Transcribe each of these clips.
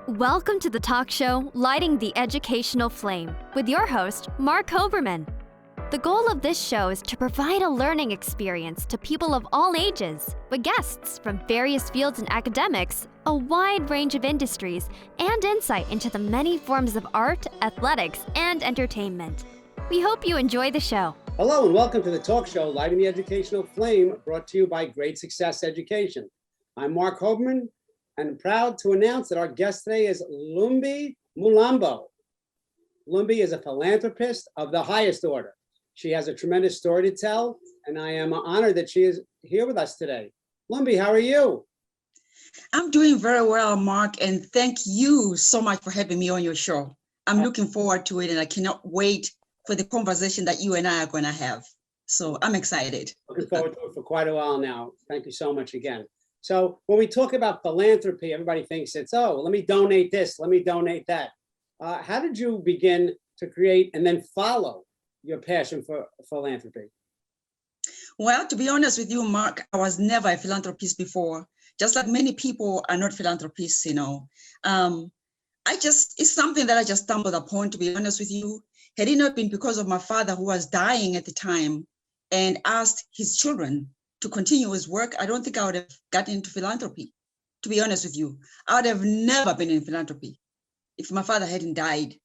Welcome to the talk show, Lighting the Educational Flame, with your host, Mark Hoberman. The goal of this show is to provide a learning experience to people of all ages, with guests from various fields and academics, a wide range of industries, and insight into the many forms of art, athletics, and entertainment. We hope you enjoy the show. Hello and welcome to the talk show, Lighting the Educational Flame, brought to you by Great Success Education. I'm Mark Hoberman, and I'm proud to announce that our guest today is Lumbie Mlambo. Lumbie is a philanthropist of the highest order. She has a tremendous story to tell, and I am honored that she is here with us today. Lumbie, how are you? I'm doing very well, Mark, and thank you so much for having me on your show. I'm looking forward to it, and I cannot wait for the conversation that you and I are going to have. So I'm excited. Looking forward to it for quite a while now. Thank you so much again. So when we talk about philanthropy, everybody thinks it's, oh, let me donate this, let me donate that. How did you begin to create and then follow your passion for philanthropy? Well, to be honest with you, Mark, I was never a philanthropist before. Just like many people are not philanthropists, you know. It's something that I just stumbled upon, to be honest with you. Had it not been because of my father, who was dying at the time, and asked his children to continue his work, I don't think I would have gotten into philanthropy, to be honest with you. I would have never been in philanthropy if my father hadn't died.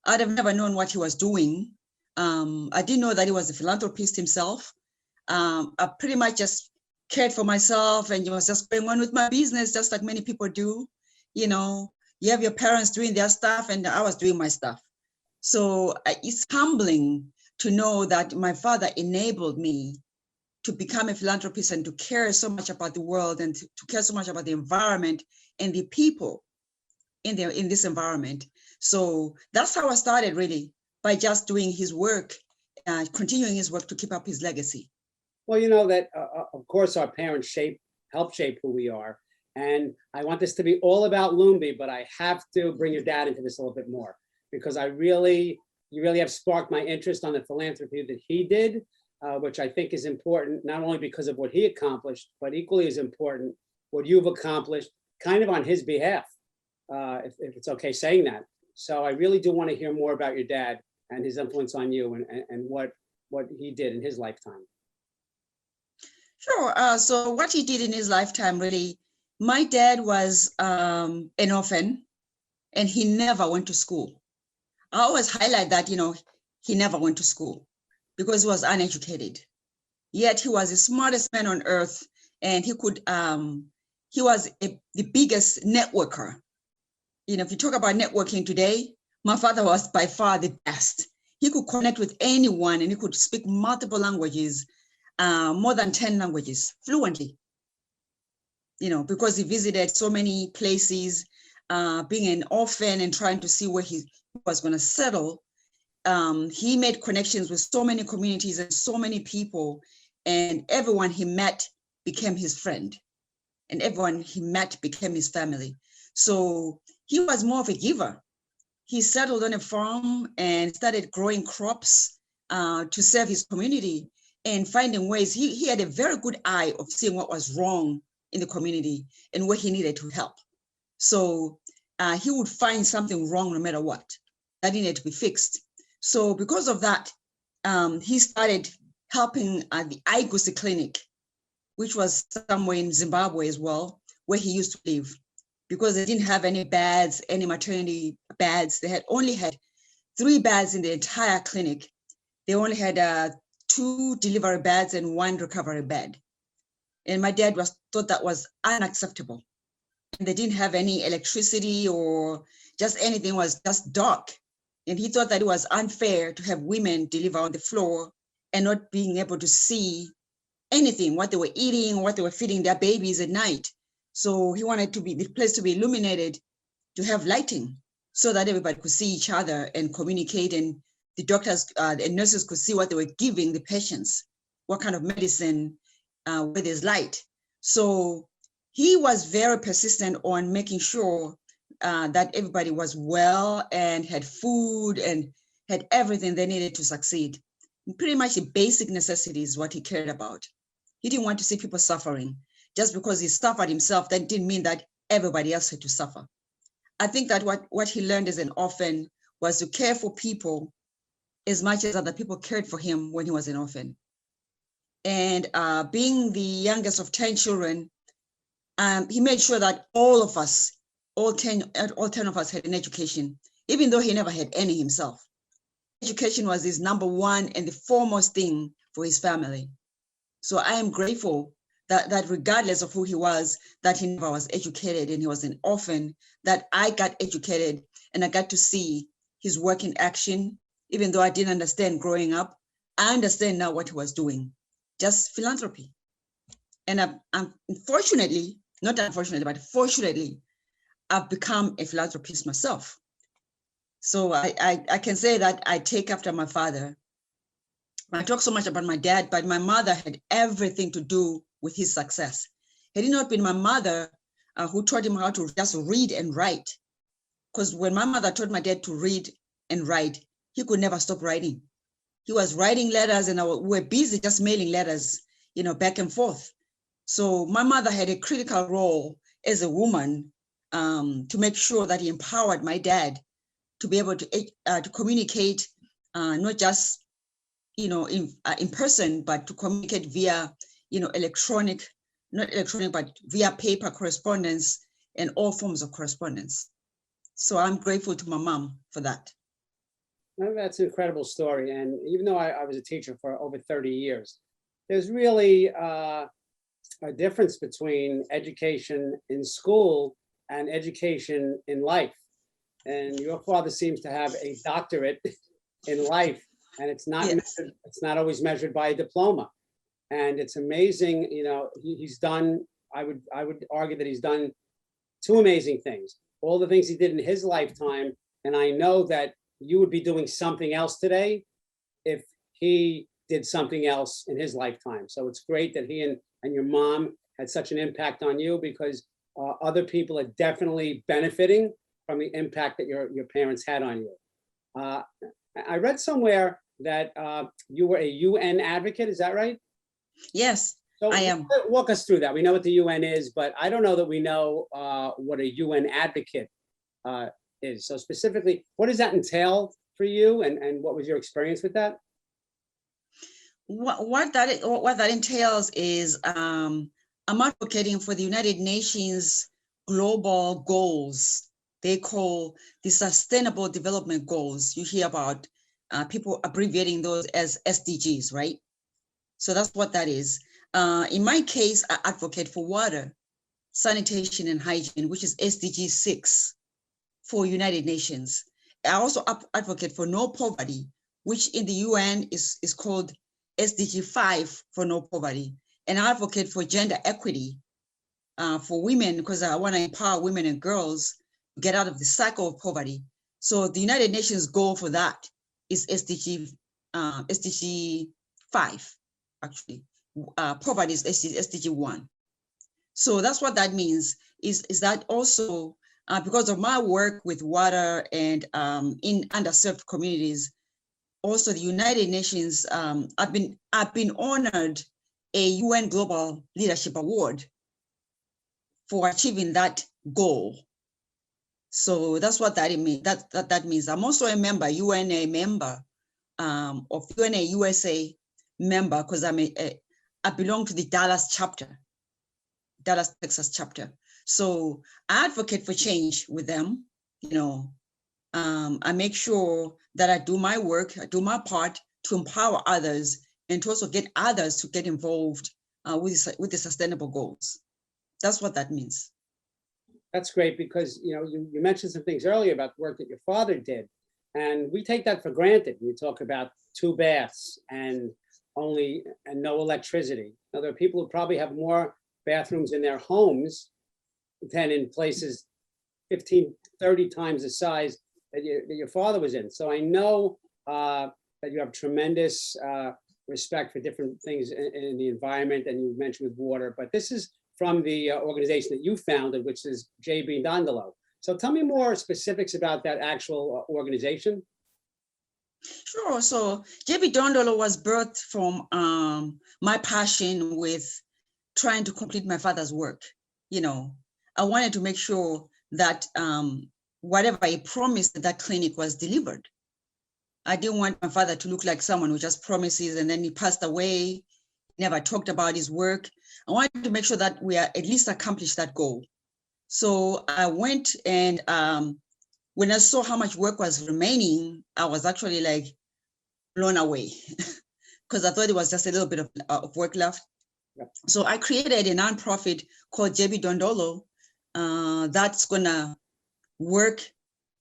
I'd have never known what he was doing. I didn't know that he was a philanthropist himself. I pretty much just cared for myself and was just going on with my business, just like many people do. You know, you have your parents doing their stuff and I was doing my stuff. So it's humbling to know that my father enabled me to become a philanthropist and to care so much about the world and to care so much about the environment and the people in this environment. So that's how I started, really, by just doing his work, continuing his work to keep up his legacy. Well, you know that, of course, our parents help shape who we are. And I want this to be all about Lumbie, but I have to bring your dad into this a little bit more, because you really have sparked my interest on the philanthropy that he did, which I think is important, not only because of what he accomplished, but equally as important, what you've accomplished kind of on his behalf, if it's okay saying that. So I really do want to hear more about your dad and his influence on you and what he did in his lifetime. Sure. So what he did in his lifetime, really, my dad was an orphan and he never went to school. I always highlight that, he never went to school because he was uneducated. Yet he was the smartest man on earth, and he was the biggest networker. If you talk about networking today, my father was by far the best. He could connect with anyone and he could speak multiple languages, more than 10 languages fluently, because he visited so many places, being an orphan and trying to see where he was going to settle. He made connections with so many communities and so many people, and everyone he met became his friend, and everyone he met became his family. So he was more of a giver. He settled on a farm and started growing crops to serve his community and finding ways. He had a very good eye of seeing what was wrong in the community and where he needed to help. So he would find something wrong no matter what, that needed to be fixed. So because of that, he started helping at the Igusi Clinic, which was somewhere in Zimbabwe as well, where he used to live, because they didn't have any beds, any maternity beds. They only had 3 beds in the entire clinic. They only had 2 delivery beds and 1 recovery bed. And my dad thought that was unacceptable. And they didn't have any electricity or just anything, was just dark. And he thought that it was unfair to have women deliver on the floor and not being able to see anything, what they were eating, what they were feeding their babies at night. So he wanted the place to be illuminated, to have lighting so that everybody could see each other and communicate, and the doctors and nurses could see what they were giving the patients, what kind of medicine, where there's light. So he was very persistent on making sure that everybody was well and had food and had everything they needed to succeed. And pretty much the basic necessities, what he cared about. He didn't want to see people suffering. Just because he suffered himself, that didn't mean that everybody else had to suffer. I think that what he learned as an orphan was to care for people as much as other people cared for him when he was an orphan. And being the youngest of 10 children, he made sure that all of us, all 10 of us had an education, even though he never had any himself. Education was his number one and the foremost thing for his family. So I am grateful that regardless of who he was, that he never was educated and he was an orphan, that I got educated and I got to see his work in action. Even though I didn't understand growing up, I understand now what he was doing, just philanthropy. And I'm fortunately, not unfortunately, but fortunately, I've become a philanthropist myself. So I can say that I take after my father. I talk so much about my dad, but my mother had everything to do with his success. Had it not been my mother who taught him how to just read and write, because when my mother taught my dad to read and write, he could never stop writing. He was writing letters and we were busy just mailing letters, back and forth. So my mother had a critical role as a woman to make sure that he empowered my dad to be able to communicate, not just in person, but to communicate via electronic, not electronic, but via paper correspondence and all forms of correspondence. So I'm grateful to my mom for that. Well, that's an incredible story. And even though I was a teacher for over 30 years, there's really a difference between education in school and education in life. And your father seems to have a doctorate in life, and it's not Yes. it's not always measured by a diploma. And it's amazing, he's done, I would argue that he's done two amazing things. All the things he did in his lifetime, and I know that you would be doing something else today if he did something else in his lifetime. So it's great that he and your mom had such an impact on you, because other people are definitely benefiting from the impact that your parents had on you. I read somewhere that you were a UN advocate, is that right? Yes, So I am. walk us through that. We know what the UN is, but I don't know that we know what a UN advocate is. So specifically, what does that entail for you, and what was your experience with that? What that entails is I'm advocating for the United Nations global goals. They call the Sustainable Development Goals. You hear about people abbreviating those as SDGs, right? So that's what that is. In my case, I advocate for water, sanitation and hygiene, which is SDG 6 for United Nations. I also advocate for no poverty, which in the UN is called SDG 5 for no poverty. And I advocate for gender equity for women, because I want to empower women and girls to get out of the cycle of poverty. So the United Nations goal for that is SDG 5, actually. Poverty is SDG 1. So that's what that means, is that also because of my work with water and in underserved communities, also the United Nations, I've been honored a UN Global Leadership Award for achieving that goal. So that's what that means. That means I'm also a member, UNA member of UNA USA member, because I belong to the Dallas chapter, Dallas, Texas chapter. So I advocate for change with them. I make sure that I do my work, I do my part to empower others and to also get others to get involved with the sustainable goals. That's what that means. That's great, because you mentioned some things earlier about the work that your father did, and we take that for granted. You talk about 2 baths and no electricity. Now, there are people who probably have more bathrooms in their homes than in places 15, 30 times the size that your father was in. So I know that you have tremendous respect for different things in the environment, and you mentioned with water, but this is from the organization that you founded, which is JBDolo. So tell me more specifics about that actual organization. Sure. So JBDolo was birthed from my passion with trying to complete my father's work. I wanted to make sure that whatever I promised that clinic was delivered. I didn't want my father to look like someone who just promises and then he passed away, never talked about his work. I wanted to make sure that we are at least accomplished that goal. So I went and when I saw how much work was remaining, I was actually like blown away because I thought it was just a little bit of work left. Yep. So I created a nonprofit called JBDolo that's gonna work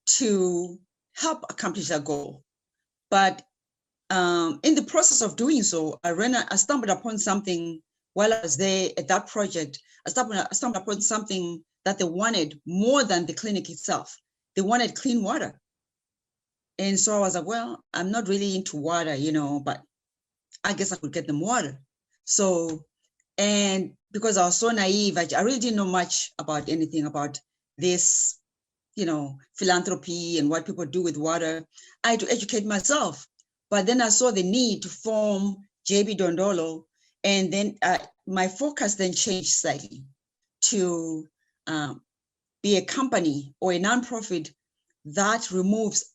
to help accomplish that goal. But in the process of doing so, I stumbled upon something while I was there at that project. I stumbled upon something that they wanted more than the clinic itself. They wanted clean water. And so I was like, well, I'm not really into water, but I guess I could get them water. So, and because I was so naive, I really didn't know much about anything about this, philanthropy and what people do with water. I had to educate myself. But then I saw the need to form JBDolo, and then my focus then changed slightly to be a company or a nonprofit that removes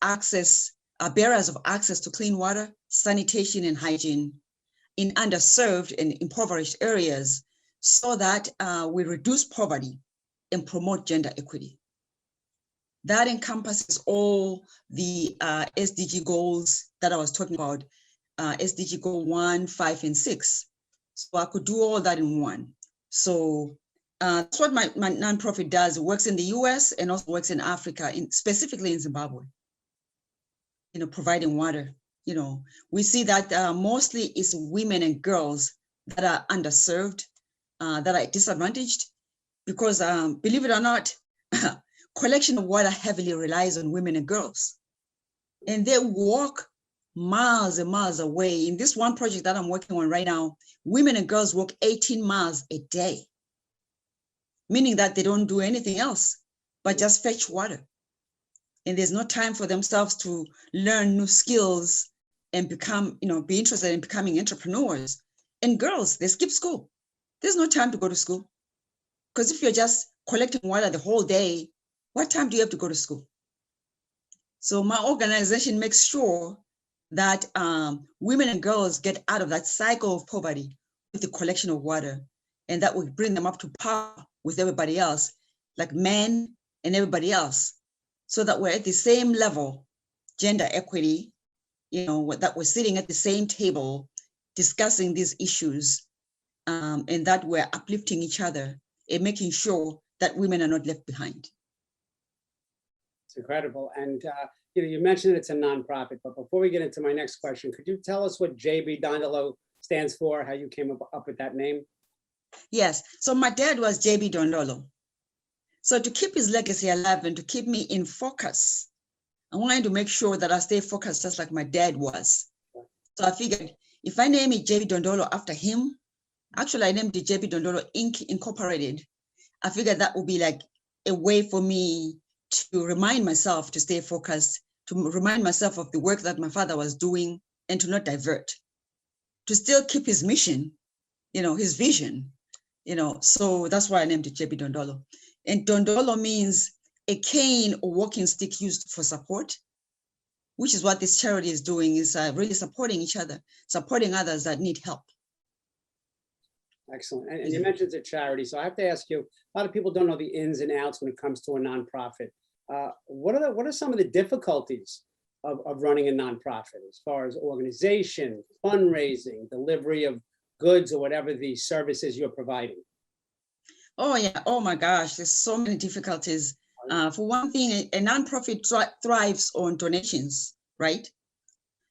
barriers of access to clean water, sanitation, and hygiene in underserved and impoverished areas so that we reduce poverty and promote gender equity. That encompasses all the SDG goals that I was talking about, SDG goal 1, 5, and 6. So I could do all that in one. So that's what my nonprofit does. It works in the US and also works in Africa, specifically in Zimbabwe, providing water. We see that mostly it's women and girls that are underserved, that are disadvantaged, because believe it or not, collection of water heavily relies on women and girls. And they walk miles and miles away. In this one project that I'm working on right now, women and girls walk 18 miles a day, meaning that they don't do anything else but just fetch water. And there's no time for themselves to learn new skills and become, be interested in becoming entrepreneurs. And girls, they skip school. There's no time to go to school. Because if you're just collecting water the whole day, what time do you have to go to school? So my organization makes sure that women and girls get out of that cycle of poverty with the collection of water, and that will bring them up to par with everybody else, like men and everybody else, so that we're at the same level, gender equity, that we're sitting at the same table discussing these issues, and that we're uplifting each other and making sure that women are not left behind. It's incredible. And you mentioned it's a nonprofit, but before we get into my next question, could you tell us what JBDolo stands for, how you came up with that name? Yes. So my dad was JBDolo. So to keep his legacy alive and to keep me in focus, I wanted to make sure that I stay focused just like my dad was. So I figured if I name it JBDolo after him, actually I named it JBDolo Inc. Incorporated. I figured that would be like a way for me to remind myself to stay focused, to remind myself of the work that my father was doing and to not divert, to still keep his mission, his vision, so that's why I named it JBDolo. And Dondolo means a cane or walking stick used for support, which is what this charity is doing, is really supporting each other, supporting others that need help. Excellent. And you mentioned it's a charity. So I have to ask you, a lot of people don't know the ins and outs when it comes to a nonprofit. What are some of the difficulties of running a nonprofit as far as organization, fundraising, delivery of goods, or whatever the services you're providing? Oh yeah. Oh my gosh. There's so many difficulties. For one thing, a nonprofit thrives on donations, right?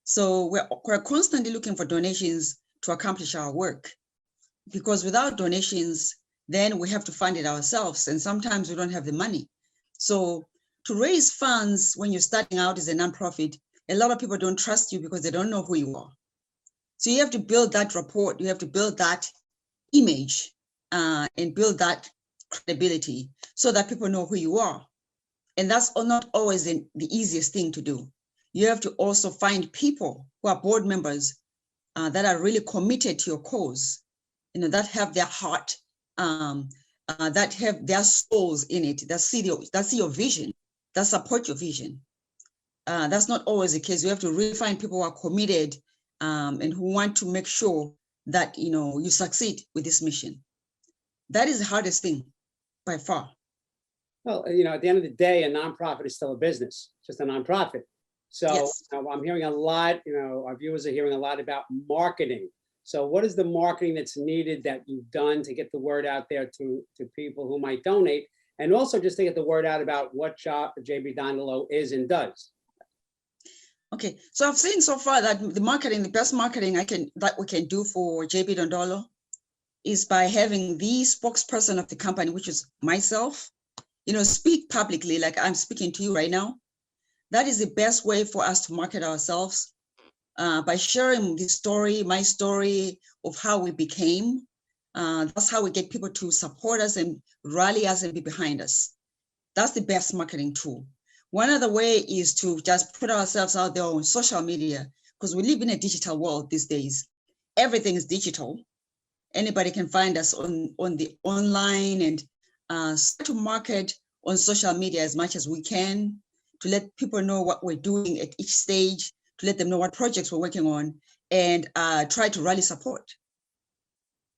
So we're constantly looking for donations to accomplish our work, because without donations, then we have to fund it ourselves. And sometimes we don't have the money. So to raise funds when you're starting out as a nonprofit, a lot of people don't trust you because they don't know who you are. So you have to build that rapport. You have to build that image and build that credibility so that people know who you are. And that's not always the easiest thing to do. You have to also find people who are board members that are really committed to your cause, that have their heart, that have their souls in it, that see your vision. that support your vision. That's not always the case. You have to really find people who are committed and who want to make sure that you succeed with this mission. That is the hardest thing by far. Well, at the end of the day, a nonprofit is still a business, just a nonprofit. So Yes. I'm hearing a lot, our viewers are hearing a lot about marketing. So what is the marketing that's needed that you've done to get the word out there to people who might donate? And also just to get the word out about what JBDolo is and does. Okay, so I've seen so far that the best marketing that we can do for JBDolo is by having the spokesperson of the company, which is myself, speak publicly like I'm speaking to you right now. That is the best way for us to market ourselves, by sharing the story, my story of how we became. That's how we get people to support us and rally us and be behind us. That's the best marketing tool. One other way is to just put ourselves out there on social media, because we live in a digital world these days. Everything is digital. Anybody can find us on the online, and start to market on social media as much as we can, to let people know what we're doing at each stage, to let them know what projects we're working on, and try to rally support.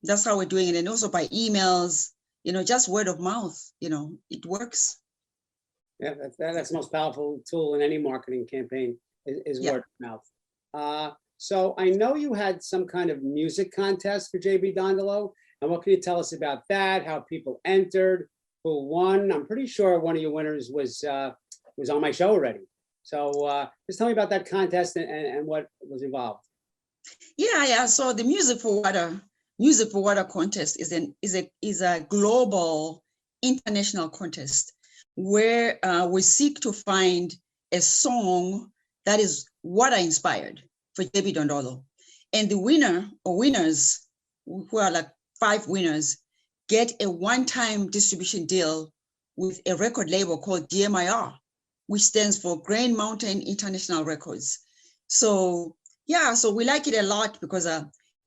That's how we're doing it. And also by emails, just word of mouth, it works. Yeah, that's the most powerful tool in any marketing campaign is Yeah. word of mouth. So I know you had some kind of music contest for JBDolo. And what can you tell us about that? How people entered, who won? I'm pretty sure one of your winners was on my show already. So just tell me about that contest and what was involved. Yeah. So the Music for Water contest is a global international contest where we seek to find a song that is water inspired for JBDolo. And the winner or winners, who are like 5 winners, get a one-time distribution deal with a record label called GMIR, which stands for Grand Mountain International Records. So yeah, so we like it a lot because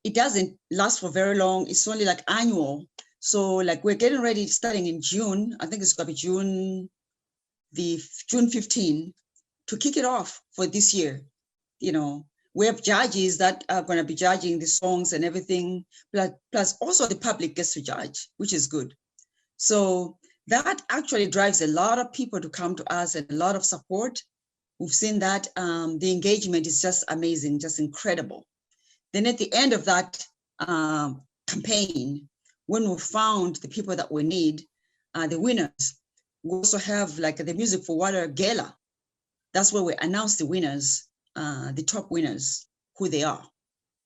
it doesn't last for very long. It's only like annual. So like we're getting ready, starting in June. I think it's gonna be June 15, to kick it off for this year. We have judges that are gonna be judging the songs and everything, plus also the public gets to judge, which is good. So that actually drives a lot of people to come to us and a lot of support. We've seen that the engagement is just amazing, just incredible. Then at the end of that campaign, when we found the people that we need, the winners, we also have like the Music for Water Gala. That's where we announce the winners, the top winners, who they are,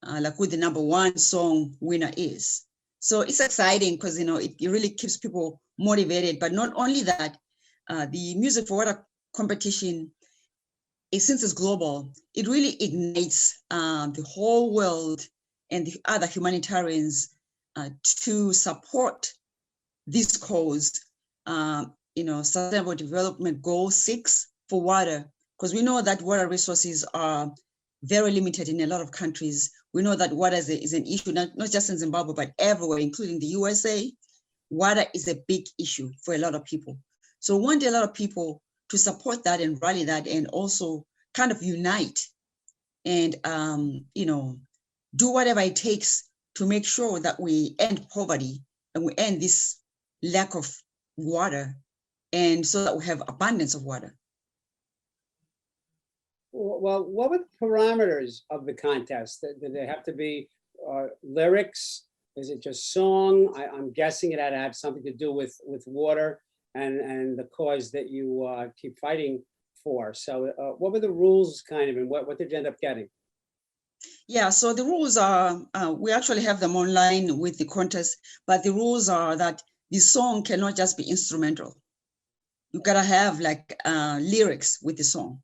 like who the #1 song winner is. So it's exciting because it really keeps people motivated. But not only that, the Music for Water competition, since it's global, it really ignites the whole world and the other humanitarians to support this cause, Sustainable Development Goal 6 for water, because we know that water resources are very limited in a lot of countries. We know that water is an issue, not just in Zimbabwe, but everywhere, including the USA. Water is a big issue for a lot of people. So we want a lot of people to support that and rally that, and also kind of unite and, do whatever it takes to make sure that we end poverty and we end this lack of water, and so that we have abundance of water. Well, what were the parameters of the contest? Did they have to be lyrics? Is it just song? I'm guessing it had to have something to do with water and the cause that you keep fighting for. So what were the rules kind of, and what did you end up getting? Yeah, so the rules are, we actually have them online with the contest, but the rules are that the song cannot just be instrumental. You gotta have like lyrics with the song.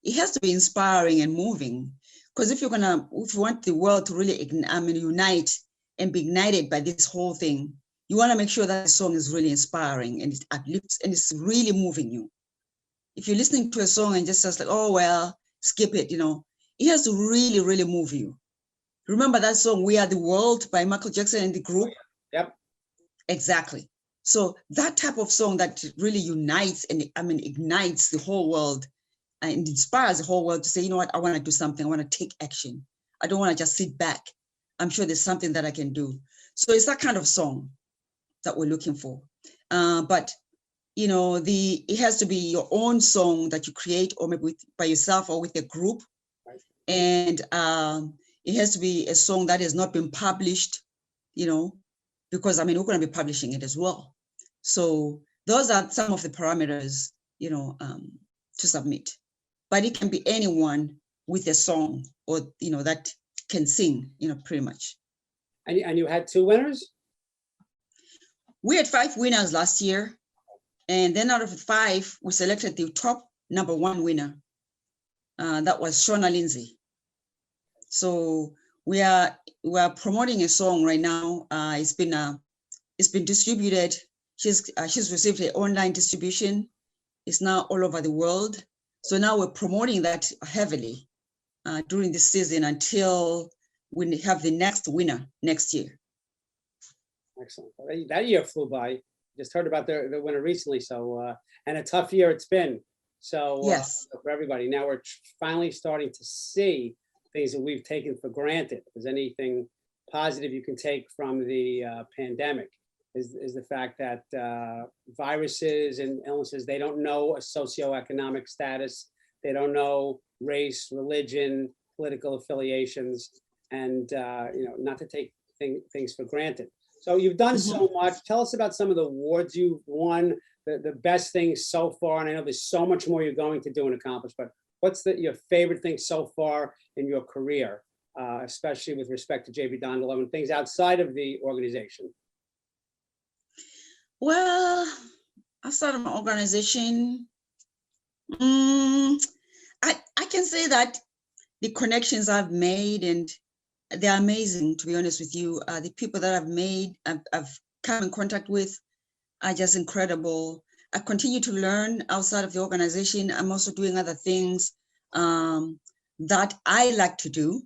It has to be inspiring and moving, because if you want the world to really unite and be ignited by this whole thing, you want to make sure that the song is really inspiring and it uplifts and it's really moving you. If you're listening to a song and just like, oh, well, skip it, it has to really, really move you. Remember that song, We Are the World by Michael Jackson and the group? Yep. Exactly. So that type of song that really unites and ignites the whole world and inspires the whole world to say, you know what, I want to do something. I want to take action. I don't want to just sit back. I'm sure there's something that I can do. So it's that kind of song that we're looking for. But you know, it has to be your own song that you create, or maybe by yourself or with a group. Right. And it has to be a song that has not been published, you know, because I mean, we're going to be publishing it as well. So those are some of the parameters, you know, to submit. But it can be anyone with a song, or, you know, that can sing, you know, pretty much. And you had 2 winners? We had 5 winners last year. And then out of the 5, we selected the top number 1 winner. That was Shona Lindsay. So we are promoting a song right now. It's been distributed. She's received an online distribution. It's now all over the world. So now we're promoting that heavily during this season until we have the next winner next year. Excellent. That year flew by. Just heard about the winner recently. So, and a tough year it's been. So yes, for everybody. Now we're finally starting to see things that we've taken for granted. If there's anything positive you can take from the pandemic, is the fact that viruses and illnesses, they don't know a socioeconomic status. They don't know race, religion, political affiliations, and you know, not to take things for granted. So you've done so much. Tell us about some of the awards you've won, the best things so far. And I know there's so much more you're going to do and accomplish, but what's your favorite thing so far in your career, especially with respect to JBDolo and things outside of the organization? Well, outside of my organization, I can say that the connections I've made, and they're amazing, to be honest with you. The people that I've come in contact with are just incredible. I continue to learn outside of the organization. I'm also doing other things that I like to do.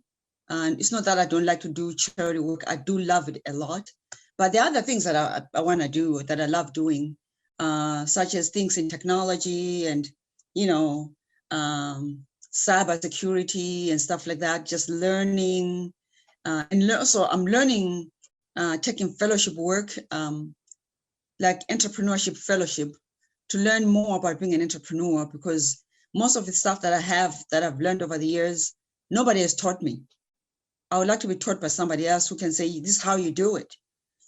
And it's not that I don't like to do charity work. I do love it a lot. But there are other things that I want to do, that I love doing, such as things in technology and, you know, cyber security and stuff like that, just learning. And also I'm learning, taking fellowship work, like entrepreneurship fellowship, to learn more about being an entrepreneur, because most of the stuff that I've learned over the years, nobody has taught me. I would like to be taught by somebody else who can say, this is how you do it.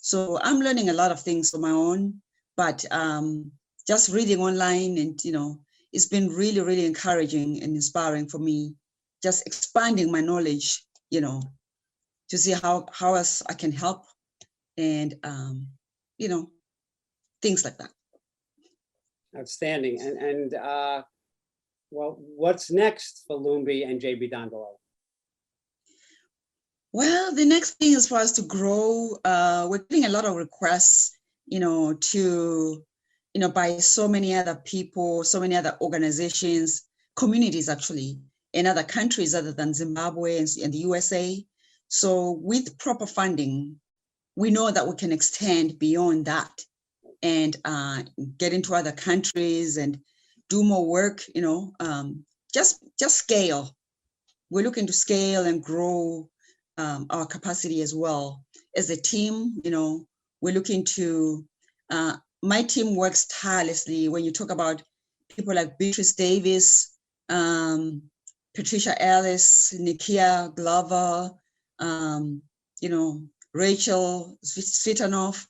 So I'm learning a lot of things on my own, but just reading online, and, you know, it's been really, really encouraging and inspiring for me, just expanding my knowledge, you know, to see how else I can help, and, you know, things like that. Outstanding. And well, what's next for Lumbie and JBDolo? Well, the next thing is for us to grow. We're getting a lot of requests, you know, to, you know, by so many other people, so many other organizations, communities actually, in other countries other than Zimbabwe and the USA. So with proper funding, we know that we can extend beyond that and get into other countries and do more work, you know, just scale. We're looking to scale and grow our capacity as well. As a team, you know, we're looking to, my team works tirelessly. When you talk about people like Beatrice Davis, Patricia Ellis, Nikia Glover, you know, Rachel Svitanoff,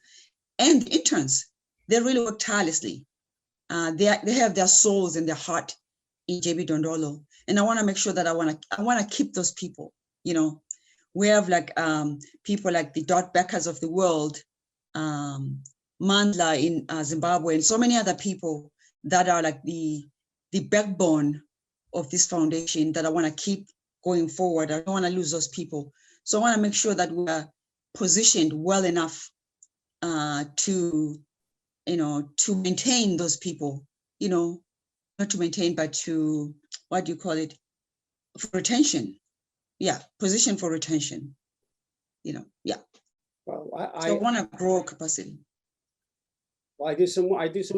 and the interns, they really work tirelessly. They have their souls and their heart in JBDolo. And I want to make sure that I want to keep those people, you know. We have like people like the Dot Beckers of the world, Mandla in Zimbabwe, and so many other people that are like the backbone of this foundation that I want to keep going forward. I don't want to lose those people. So I want to make sure that we are positioned well enough to, you know, to maintain those people, you know, not to maintain, but to, what do you call it, for retention. Yeah, position for retention, you know, yeah. Well, So I want to grow capacity. Well, I do some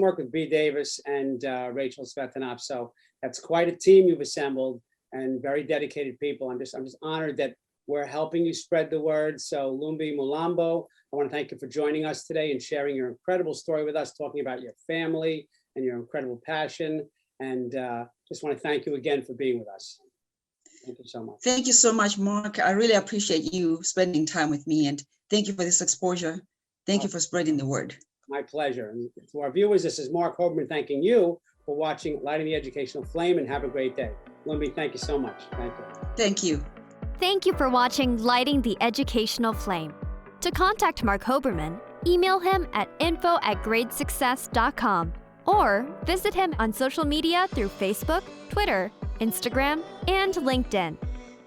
work with B. Davis and Rachel Svetanov. So that's quite a team you've assembled and very dedicated people. I'm just honored that we're helping you spread the word. So Lumbie Mlambo, I want to thank you for joining us today and sharing your incredible story with us, talking about your family and your incredible passion. And just want to thank you again for being with us. Thank you so much. Thank you so much, Mark. I really appreciate you spending time with me, and thank you for this exposure. Thank you for spreading the word. My pleasure. And to our viewers, this is Mark Hoberman thanking you for watching Lighting the Educational Flame, and have a great day. Lumbie, thank you so much. Thank you. Thank you. Thank you for watching Lighting the Educational Flame. To contact Mark Hoberman, email him at info@gradesuccess.com or visit him on social media through Facebook, Twitter, Instagram, and LinkedIn.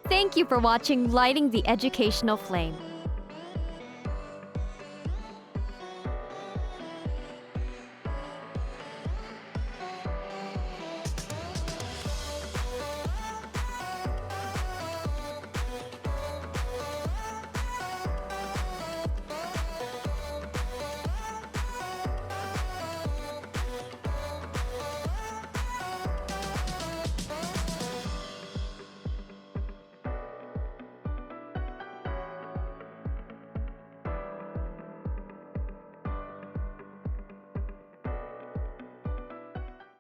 Thank you for watching Lighting the Educational Flame.